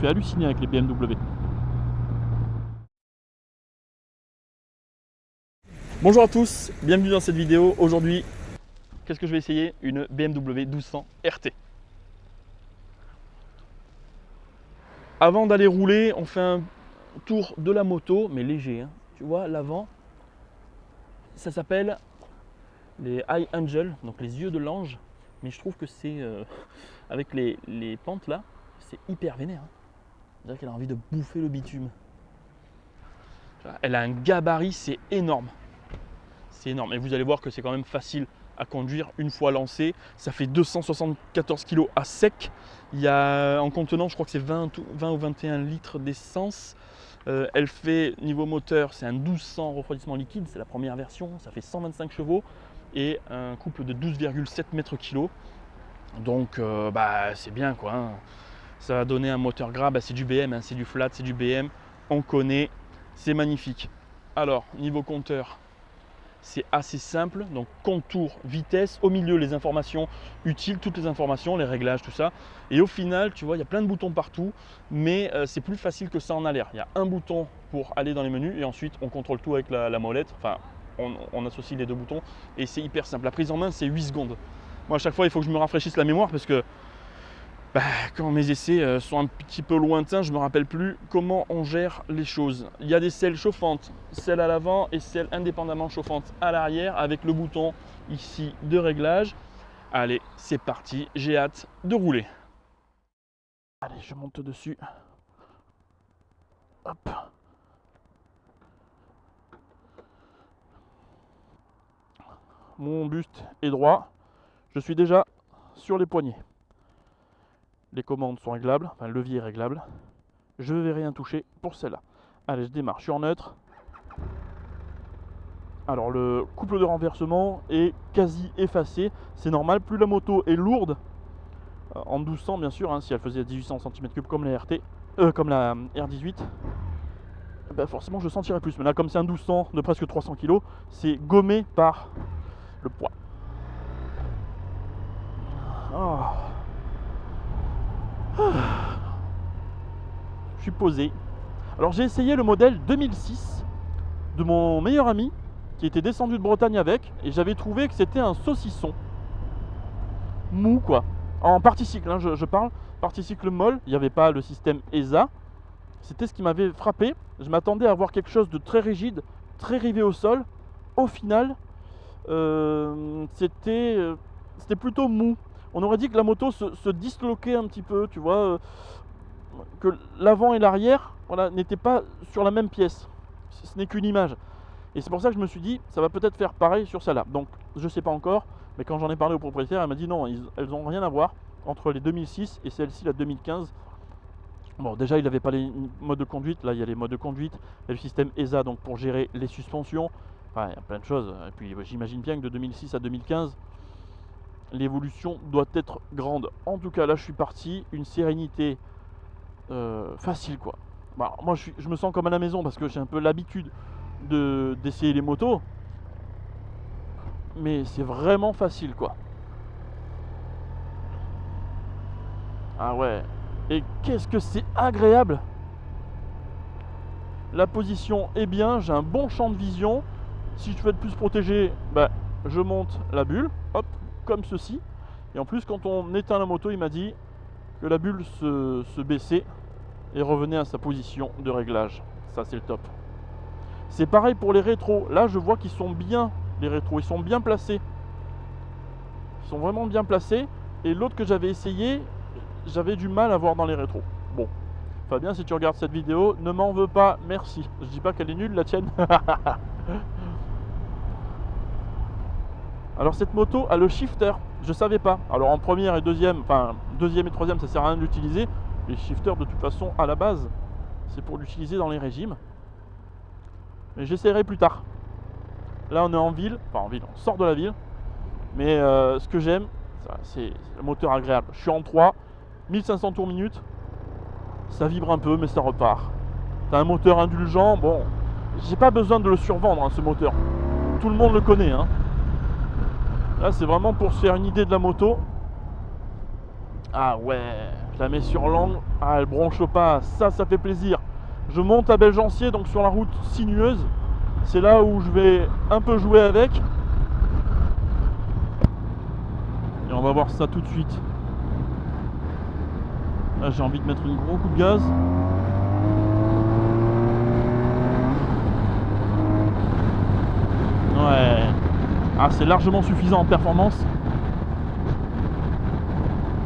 fait halluciner avec les BMW. Bonjour à tous, bienvenue dans cette vidéo. Aujourd'hui, qu'est-ce que je vais essayer? Une BMW 1200 RT. Avant d'aller rouler, on fait un tour de la moto, mais léger. Hein. Tu vois, l'avant, ça s'appelle les Eye Angel, donc les yeux de l'ange. Mais je trouve que c'est, avec les pentes là, c'est hyper vénère. Hein. On dirait qu'elle a envie de bouffer le bitume. Elle a un gabarit, c'est énorme. C'est énorme. Et vous allez voir que c'est quand même facile à conduire une fois lancé. Ça fait 274 kg à sec. Il y a en contenant, je crois que c'est 20 ou 21 litres d'essence. Elle fait, niveau moteur, c'est un 1200 refroidissement liquide. C'est la première version. Ça fait 125 chevaux et un couple de 12,7 mètres-kg. Donc c'est bien quoi. Hein. Ça va donner un moteur gras. C'est du BM, hein, c'est du flat, c'est du BM. On connaît. C'est magnifique. Alors, niveau compteur, c'est assez simple, donc contour, vitesse, au milieu les informations utiles, toutes les informations, les réglages, tout ça. Et au final, tu vois, il y a plein de boutons partout, mais c'est plus facile que ça en a l'air. Il y a un bouton pour aller dans les menus et ensuite on contrôle tout avec la molette. Enfin, on associe les deux boutons et c'est hyper simple. La prise en main, c'est 8 secondes. Moi, à chaque fois, il faut que je me rafraîchisse la mémoire parce que quand mes essais sont un petit peu lointains, je ne me rappelle plus comment on gère les choses. Il y a des selles chauffantes, celles à l'avant et celles indépendamment chauffantes à l'arrière avec le bouton ici de réglage. Allez, c'est parti, j'ai hâte de rouler. Allez, je monte dessus. Hop. Mon buste est droit. Je suis déjà sur les poignets. Les commandes sont réglables, enfin le levier est réglable. Je ne vais rien toucher pour celle-là. Allez, je démarre, je suis en neutre. Alors le couple de renversement est quasi effacé. C'est normal, plus la moto est lourde, en 1200 bien sûr, hein, si elle faisait 1800 cm3 comme la RT, comme la R18, forcément je sentirais plus. Mais là comme c'est un 1200 de presque 300 kg, c'est gommé par le poids. Oh. Je suis posé. Alors j'ai essayé le modèle 2006 de mon meilleur ami qui était descendu de Bretagne avec, et j'avais trouvé que c'était un saucisson mou quoi. En partie-cycle, hein, je parle, partie-cycle molle, il n'y avait pas le système ESA. C'était ce qui m'avait frappé. Je m'attendais à avoir quelque chose de très rigide, très rivé au sol. Au final, c'était plutôt mou. On aurait dit que la moto se disloquait un petit peu, tu vois, que l'avant et l'arrière, voilà, n'étaient pas sur la même pièce. Ce n'est qu'une image. Et c'est pour ça que je me suis dit, ça va peut-être faire pareil sur celle-là. Donc, je ne sais pas encore, mais quand j'en ai parlé au propriétaire, elle m'a dit non, elles n'ont rien à voir entre les 2006 et celle-ci, la 2015. Bon, déjà, il n'avait pas les modes de conduite. Là, il y a les modes de conduite. Il y a le système ESA donc pour gérer les suspensions. Enfin, il y a plein de choses. Et puis, j'imagine bien que de 2006 à 2015, l'évolution doit être grande. En tout cas, là, je suis parti. Une sérénité facile, quoi. Bah, moi, je me sens comme à la maison parce que j'ai un peu l'habitude d'essayer les motos. Mais c'est vraiment facile, quoi. Ah ouais. Et qu'est-ce que c'est agréable. La position est bien, j'ai un bon champ de vision. Si je veux être plus protégé, je monte la bulle, hop, comme ceci. Et en plus, quand on éteint la moto, il m'a dit que la bulle se baissait et revenait à sa position de réglage. Ça, c'est le top. C'est pareil pour les rétros. Là, je vois qu'ils sont bien, les rétros. Ils sont bien placés. Ils sont vraiment bien placés. Et l'autre que j'avais essayé, j'avais du mal à voir dans les rétros. Bon, Fabien, si tu regardes cette vidéo, ne m'en veux pas, merci. Je dis pas qu'elle est nulle, la tienne. Alors cette moto a le shifter, je savais pas. Alors en première et deuxième, enfin deuxième et troisième, ça sert à rien de l'utiliser. Les shifters de toute façon à la base, c'est pour l'utiliser dans les régimes. Mais j'essaierai plus tard. Là on est en ville, enfin en ville, on sort de la ville. Mais ce que j'aime, c'est le moteur agréable. Je suis en 3, 1500 tours minute. Ça vibre un peu mais ça repart. T'as un moteur indulgent, bon, j'ai pas besoin de le survendre, hein, ce moteur. Tout le monde le connaît, hein. Là c'est vraiment pour se faire une idée de la moto. Ah ouais. Je la mets sur l'angle. Ah, elle bronche pas. Ça fait plaisir. Je monte à Belgencier, donc sur la route sinueuse. C'est là où je vais un peu jouer avec. Et on va voir ça tout de suite. Là, j'ai envie de mettre un gros coup de gaz. Ouais. Ah, c'est largement suffisant en performance.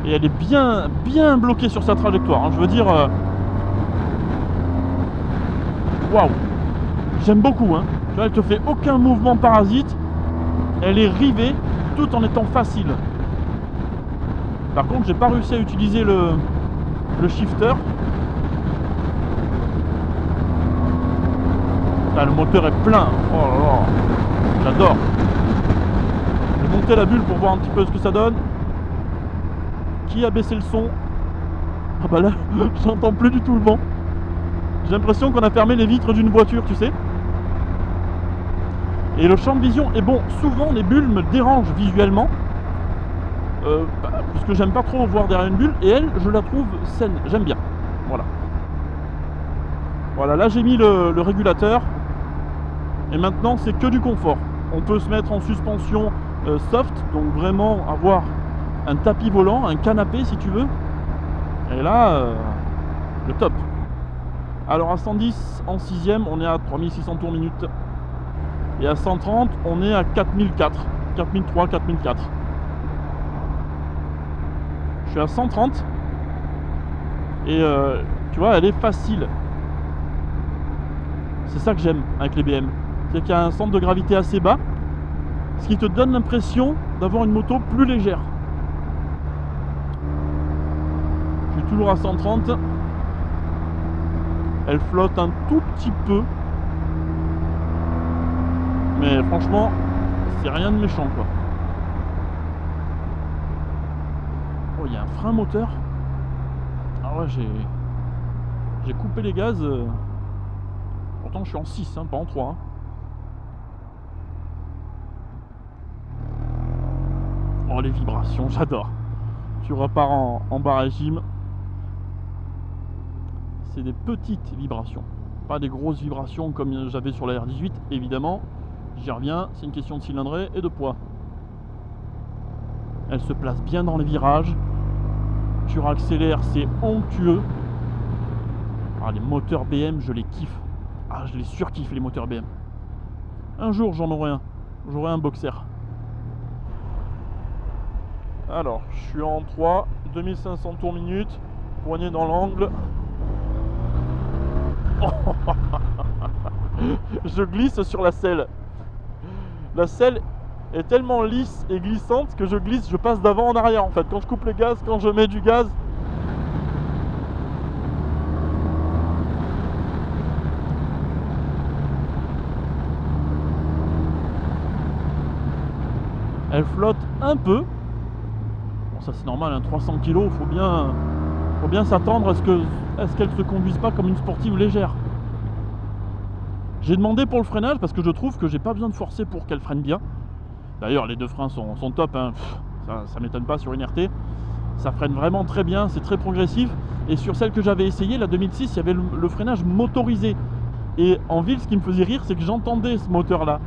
Et elle est bien bloquée sur sa trajectoire, hein. Je veux dire... Waouh. J'aime beaucoup, hein. Tu vois, elle te fait aucun mouvement parasite. Elle est rivée tout en étant facile. Par contre, j'ai pas réussi à utiliser le shifter. Là, le moteur est plein. Oh là là. J'adore. Je vais monter la bulle pour voir un petit peu ce que ça donne. Qui a baissé le son? Ah bah là, j'entends plus du tout le vent. J'ai l'impression qu'on a fermé les vitres d'une voiture, tu sais. Et le champ de vision est bon. Souvent, les bulles me dérangent visuellement. Puisque j'aime pas trop voir derrière une bulle. Et elle, je la trouve saine. J'aime bien. Voilà. Voilà, là j'ai mis le régulateur. Et maintenant, c'est que du confort. On peut se mettre en suspension soft. Donc vraiment avoir un tapis volant, un canapé si tu veux. Et là, le top. Alors à 110 en 6ème, on est à 3600 tours minute. Et à 130, on est à 4004. 4003, 4004. Je suis à 130. Et tu vois, elle est facile. C'est ça que j'aime avec les BM. C'est qu'il y a un centre de gravité assez bas. Ce qui te donne l'impression d'avoir une moto plus légère. Je suis toujours à 130. Elle flotte un tout petit peu. Mais franchement, c'est rien de méchant quoi. Oh, il y a un frein moteur. Ah ouais, j'ai coupé les gaz. Pourtant je suis en 6, hein, pas en 3. Hein. Oh les vibrations, j'adore. Tu repars en bas régime. C'est des petites vibrations. Pas des grosses vibrations comme j'avais sur la R18, évidemment. J'y reviens, c'est une question de cylindrée et de poids. Elle se place bien dans les virages. Tu raccélères, c'est onctueux. Ah, les moteurs BM, je les kiffe. Ah, je les surkiffe les moteurs BM. Un jour, j'en aurai un. J'aurai un boxer. Alors, je suis en 3, 2500 tours minute. Poignée dans l'angle. Je glisse sur la selle. La selle est tellement lisse et glissante que je glisse, je passe d'avant en arrière en fait. Quand je coupe les gaz, quand je mets du gaz. Elle flotte un peu. Bon, ça c'est normal, hein, 300 kg, il faut bien s'attendre à ce qu'elle ne se conduise pas comme une sportive légère. J'ai demandé pour le freinage parce que je trouve que j'ai pas besoin de forcer pour qu'elle freine bien. D'ailleurs, les deux freins sont top, hein. Ça m'étonne pas sur une RT. Ça freine vraiment très bien, c'est très progressif. Et sur celle que j'avais essayée, la 2006, il y avait le freinage motorisé. Et en ville, ce qui me faisait rire, c'est que j'entendais ce moteur-là.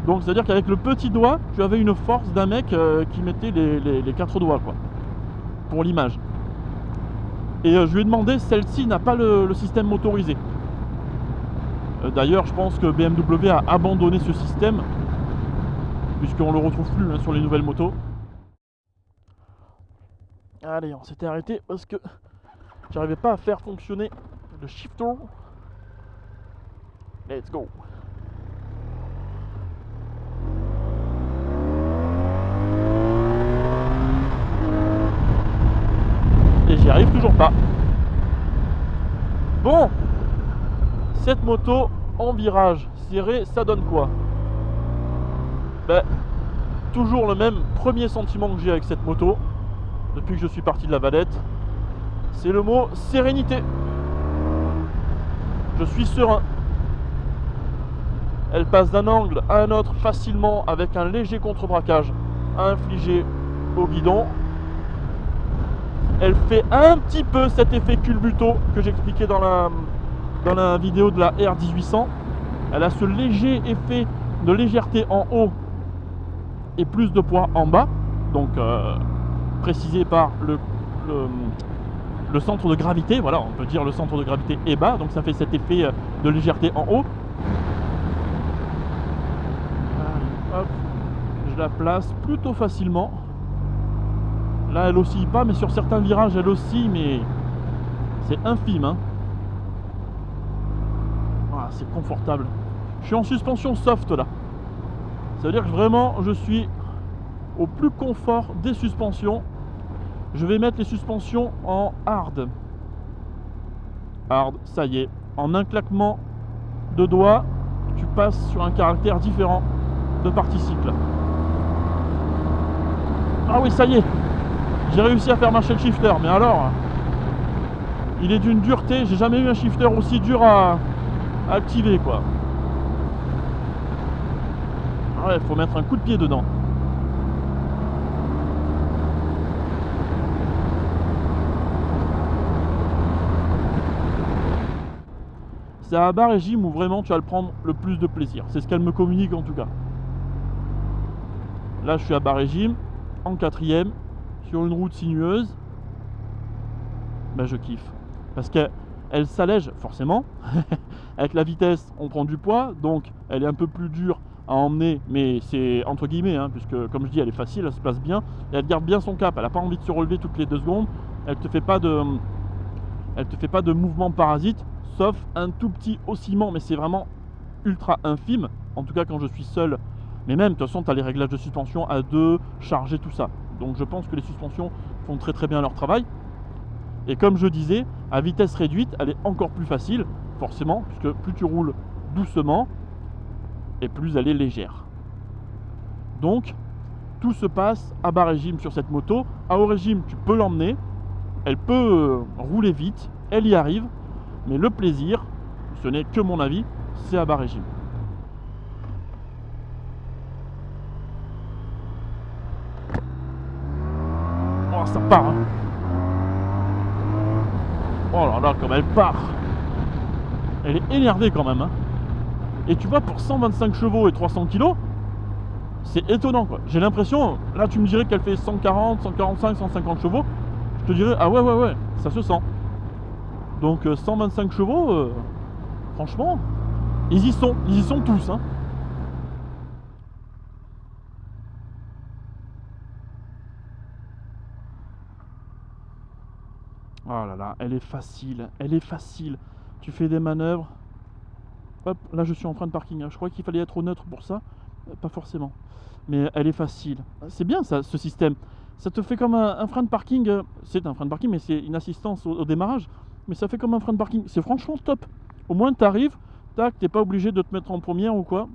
Donc, c'est-à-dire qu'avec le petit doigt, tu avais une force d'un mec qui mettait les 4 doigts, quoi. Pour l'image. Et je lui ai demandé, celle-ci n'a pas le système motorisé. D'ailleurs, je pense que BMW a abandonné ce système, puisqu'on le retrouve plus, hein, sur les nouvelles motos. Allez, on s'était arrêté parce que j'arrivais pas à faire fonctionner le shifter. Let's go. Et j'y arrive toujours pas. Bon, cette moto en virage serré, ça donne quoi? Ben, toujours le même premier sentiment que j'ai avec cette moto depuis que je suis parti de la Valette, c'est le mot sérénité. Je suis serein. Elle passe d'un angle à un autre facilement avec un léger contre-braquage à infliger au guidon. Elle fait un petit peu cet effet culbuto que j'expliquais dans la vidéo de la R1800. Elle a ce léger effet de légèreté en haut et plus de poids en bas, donc précisé par le centre de gravité. Voilà, on peut dire le centre de gravité est bas, donc ça fait cet effet de légèreté en haut. Allez, hop, je la place plutôt facilement. Là, elle oscille pas, mais sur certains virages, elle oscille, mais c'est infime, hein. Voilà, c'est confortable. Je suis en suspension soft là. Ça veut dire que vraiment, je suis au plus confort des suspensions. Je vais mettre les suspensions en hard. Hard, ça y est. En un claquement de doigts, tu passes sur un caractère différent de parti-cycle. Ah oui, ça y est. J'ai réussi à faire marcher le shifter, mais alors, il est d'une dureté. J'ai jamais eu un shifter aussi dur à activer, quoi. Ouais, il faut mettre un coup de pied dedans. C'est à bas régime où vraiment tu vas le prendre le plus de plaisir. C'est ce qu'elle me communique en tout cas. Là, je suis à bas régime, en quatrième, sur une route sinueuse. Ben, je kiffe. Parce qu'elle s'allège forcément. Avec la vitesse, on prend du poids. Donc, elle est un peu plus dure à emmener. Mais c'est entre guillemets, hein, puisque comme je dis, elle est facile, elle se place bien. Et elle garde bien son cap. Elle n'a pas envie de se relever toutes les 2 secondes. Elle te fait pas de mouvement parasite. Sauf un tout petit oscillement. Mais c'est vraiment ultra infime. En tout cas, quand je suis seul. Mais même, de toute façon, tu as les réglages de suspension à 2, charger, tout ça. Donc je pense que les suspensions font très très bien leur travail. Et comme je disais, à vitesse réduite, elle est encore plus facile, forcément, puisque plus tu roules doucement, et plus elle est légère. Donc, tout se passe à bas régime sur cette moto. À haut régime, tu peux l'emmener, elle peut rouler vite, elle y arrive, mais le plaisir, ce n'est que mon avis, c'est à bas régime. Oh, ça part, hein. Oh là là, comme elle part. Elle est énervée quand même, hein. Et tu vois, pour 125 chevaux et 300 kg, c'est étonnant, quoi. J'ai l'impression, là tu me dirais qu'elle fait 140, 145, 150 chevaux, je te dirais, ah ouais, ça se sent. Donc 125 chevaux, franchement, ils y sont tous, hein. Oh là là, elle est facile. Tu fais des manœuvres. Hop, là je suis en frein de parking. Je crois qu'il fallait être au neutre pour ça. Pas forcément. Mais elle est facile. C'est bien ça, ce système. Ça te fait comme un frein de parking. C'est un frein de parking, mais c'est une assistance au démarrage. Mais ça fait comme un frein de parking. C'est franchement top. Au moins tu arrives, tac, t'es pas obligé de te mettre en première ou quoi.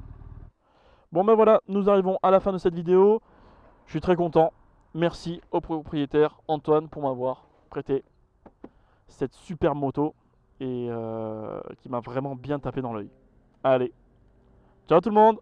Bon ben voilà, nous arrivons à la fin de cette vidéo. Je suis très content. Merci au propriétaire Antoine pour m'avoir prêté cette super moto et qui m'a vraiment bien tapé dans l'œil. Allez, ciao tout le monde!